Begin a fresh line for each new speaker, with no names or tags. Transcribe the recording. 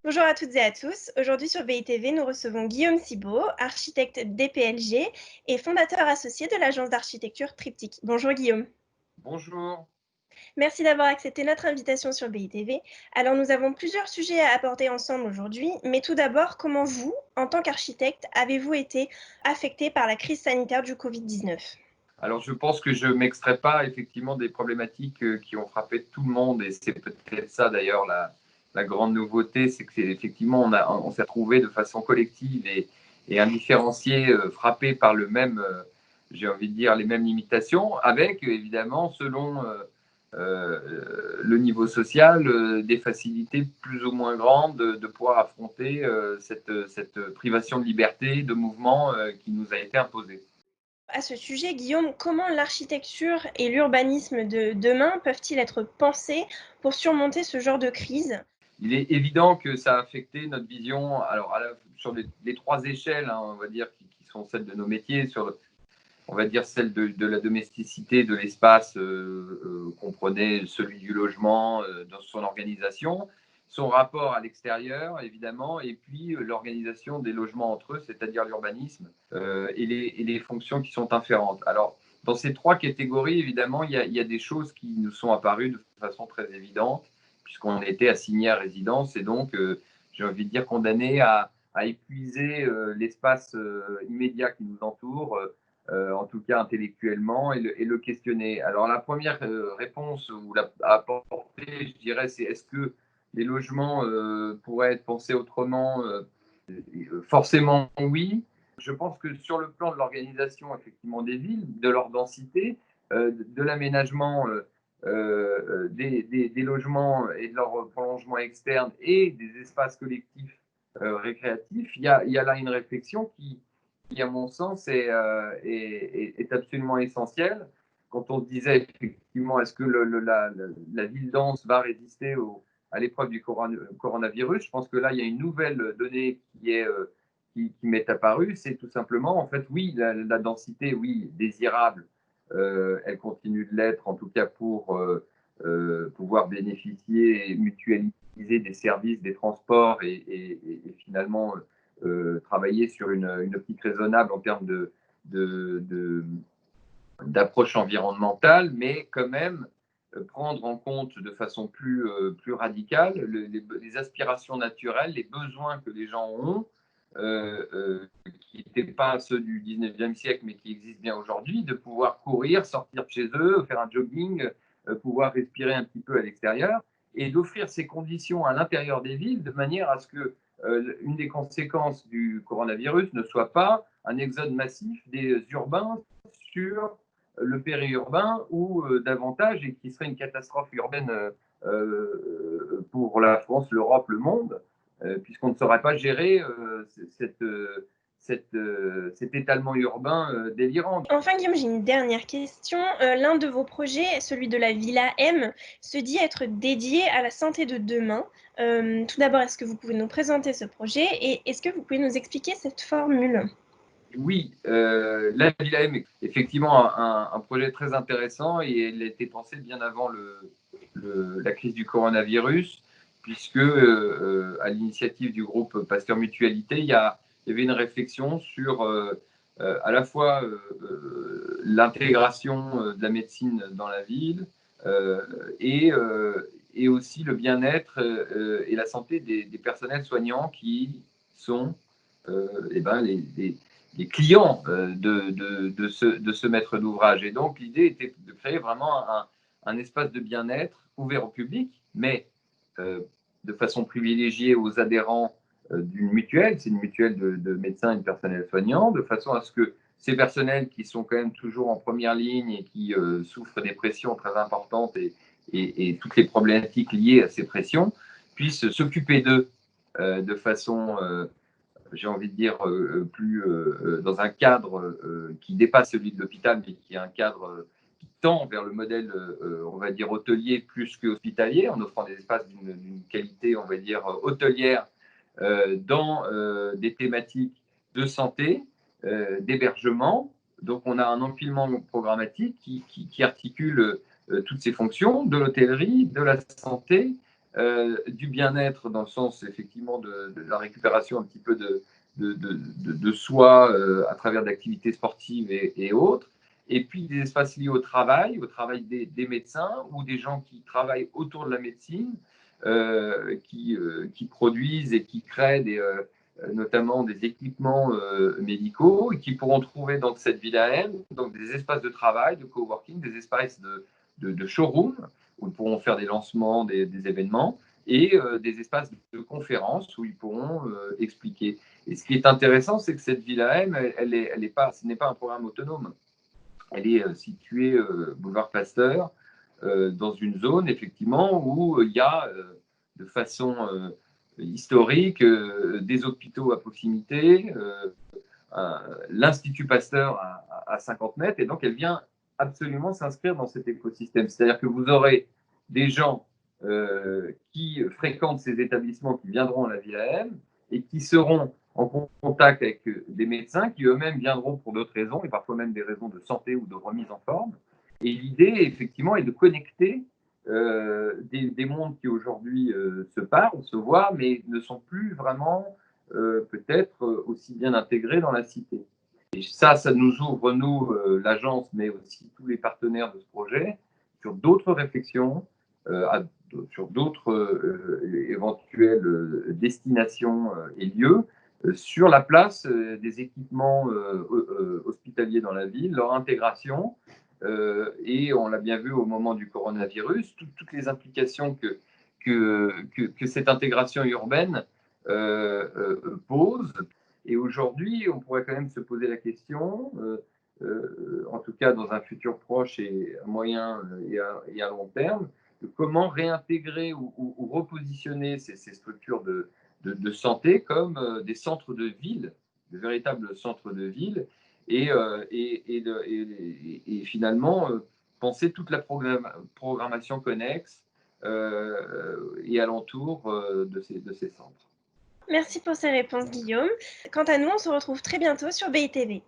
Bonjour à toutes et à tous. Aujourd'hui sur BITV, nous recevons Guillaume Cibaud, architecte DPLG et fondateur associé de l'agence d'architecture Triptyque. Bonjour Guillaume.
Bonjour.
Merci d'avoir accepté notre invitation sur BITV. Alors nous avons plusieurs sujets à aborder ensemble aujourd'hui, mais tout d'abord, comment vous, en tant qu'architecte, avez-vous été affecté par la crise sanitaire du Covid-19 ?
Alors, je pense que je ne m'extrais pas effectivement des problématiques qui ont frappé tout le monde, et c'est peut-être ça d'ailleurs la grande nouveauté, c'est que effectivement on s'est retrouvé de façon collective et indifférenciée, frappé par le même, j'ai envie de dire, les mêmes limitations, avec évidemment selon le niveau social, des facilités plus ou moins grandes de pouvoir affronter cette privation de liberté, de mouvement qui nous a été imposée.
À ce sujet, Guillaume, comment l'architecture et l'urbanisme de demain peuvent-ils être pensés pour surmonter ce genre de crise ?
Il est évident que ça a affecté notre vision, alors sur les trois échelles, hein, on va dire, qui sont celles de nos métiers, on va dire celle de la domesticité de l'espace, comprenait celui du logement dans son organisation, son rapport à l'extérieur, évidemment, et puis l'organisation des logements entre eux, c'est-à-dire l'urbanisme et les fonctions qui sont inférentes. Alors, dans ces trois catégories, évidemment, il y a des choses qui nous sont apparues de façon très évidente, puisqu'on était assigné à résidence et donc, j'ai envie de dire, condamné à épuiser l'espace immédiat qui nous entoure, en tout cas intellectuellement, et le questionner. Alors la première réponse à apporter, je dirais, c'est est-ce que les logements pourraient être pensés autrement? Forcément oui. Je pense que sur le plan de l'organisation effectivement des villes, de leur densité, de l'aménagement des logements et de leur prolongement externe et des espaces collectifs récréatifs, il y a là une réflexion qui à mon sens, est absolument essentielle. Quand on se disait effectivement, est-ce que la ville dense va résister à l'épreuve du coronavirus, je pense que là, il y a une nouvelle donnée qui m'est apparue, c'est tout simplement, en fait, oui, la densité, oui, désirable, elle continue de l'être, en tout cas pour pouvoir bénéficier et mutualiser des services, des transports et finalement travailler sur une optique raisonnable en termes d'approche environnementale, mais quand même prendre en compte de façon plus radicale les aspirations naturelles, les besoins que les gens ont, qui n'étaient pas ceux du 19e siècle, mais qui existent bien aujourd'hui, de pouvoir courir, sortir de chez eux, faire un jogging, pouvoir respirer un petit peu à l'extérieur, et d'offrir ces conditions à l'intérieur des villes de manière à ce que une des conséquences du coronavirus ne soit pas un exode massif des urbains sur le périurbain ou davantage, et qui serait une catastrophe urbaine pour la France, l'Europe, le monde, puisqu'on ne saurait pas gérer cet étalement urbain délirant.
Enfin, Guillaume, j'ai une dernière question. L'un de vos projets, celui de la Villa M, se dit être dédié à la santé de demain. Tout d'abord, est-ce que vous pouvez nous présenter ce projet et est-ce que vous pouvez nous expliquer cette formule ?
Oui, la Villa M est effectivement un projet très intéressant, et elle a été pensée bien avant la crise du coronavirus, puisque à l'initiative du groupe Pasteur Mutualité, il y avait une réflexion sur à la fois l'intégration de la médecine dans la ville euh, et, euh, et aussi le bien-être et la santé des personnels soignants qui sont eh ben, les clients de ce maître d'ouvrage. Et donc, l'idée était de créer vraiment un espace de bien-être ouvert au public, mais euh, de façon privilégiée aux adhérents d'une mutuelle, c'est une mutuelle de médecins et de personnel soignant, de façon à ce que ces personnels qui sont quand même toujours en première ligne et qui souffrent des pressions très importantes et toutes les problématiques liées à ces pressions puissent s'occuper d'eux de façon j'ai envie de dire, dans un cadre qui dépasse celui de l'hôpital, mais qui est un cadre qui tend vers le modèle, on va dire, hôtelier plus qu'hospitalier, en offrant des espaces d'une qualité, on va dire, hôtelière, dans des thématiques de santé, d'hébergement. Donc, on a un empilement programmatique qui articule toutes ces fonctions, de l'hôtellerie, de la santé, du bien-être dans le sens effectivement de la récupération un petit peu de soi à travers d'activités sportives et autres, et puis des espaces liés au travail des médecins ou des gens qui travaillent autour de la médecine, qui produisent et qui créent notamment des équipements médicaux et qui pourront trouver dans cette Villa M donc des espaces de travail, de coworking, des espaces de showroom où ils pourront faire des lancements, des événements et des espaces de conférences où ils pourront expliquer. Et ce qui est intéressant, c'est que cette Villa M, ce n'est pas un programme autonome. Elle est située boulevard Pasteur, dans une zone effectivement où il y a de façon historique des hôpitaux à proximité, l'Institut Pasteur à 50 mètres, et donc elle vient absolument s'inscrire dans cet écosystème. C'est-à-dire que vous aurez des gens qui fréquentent ces établissements qui viendront à la Villa M et qui seront en contact avec des médecins qui eux-mêmes viendront pour d'autres raisons, et parfois même des raisons de santé ou de remise en forme. Et l'idée, effectivement, est de connecter des mondes qui aujourd'hui se parlent, se voient, mais ne sont plus vraiment peut-être aussi bien intégrés dans la cité. Et ça nous ouvre, nous, l'agence, mais aussi tous les partenaires de ce projet, sur d'autres réflexions, sur d'autres éventuelles destinations et lieux, sur la place des équipements hospitaliers dans la ville, leur intégration, et on l'a bien vu au moment du coronavirus, toutes les implications que cette intégration urbaine pose. Et aujourd'hui, on pourrait quand même se poser la question, en tout cas dans un futur proche et à moyen et à long terme, de comment réintégrer ou repositionner ces structures de santé comme des centres de ville, de véritables centres de ville, et finalement penser toute la programmation connexe et alentour de ces centres.
Merci pour ces réponses, Guillaume. Quant à nous, on se retrouve très bientôt sur BITV.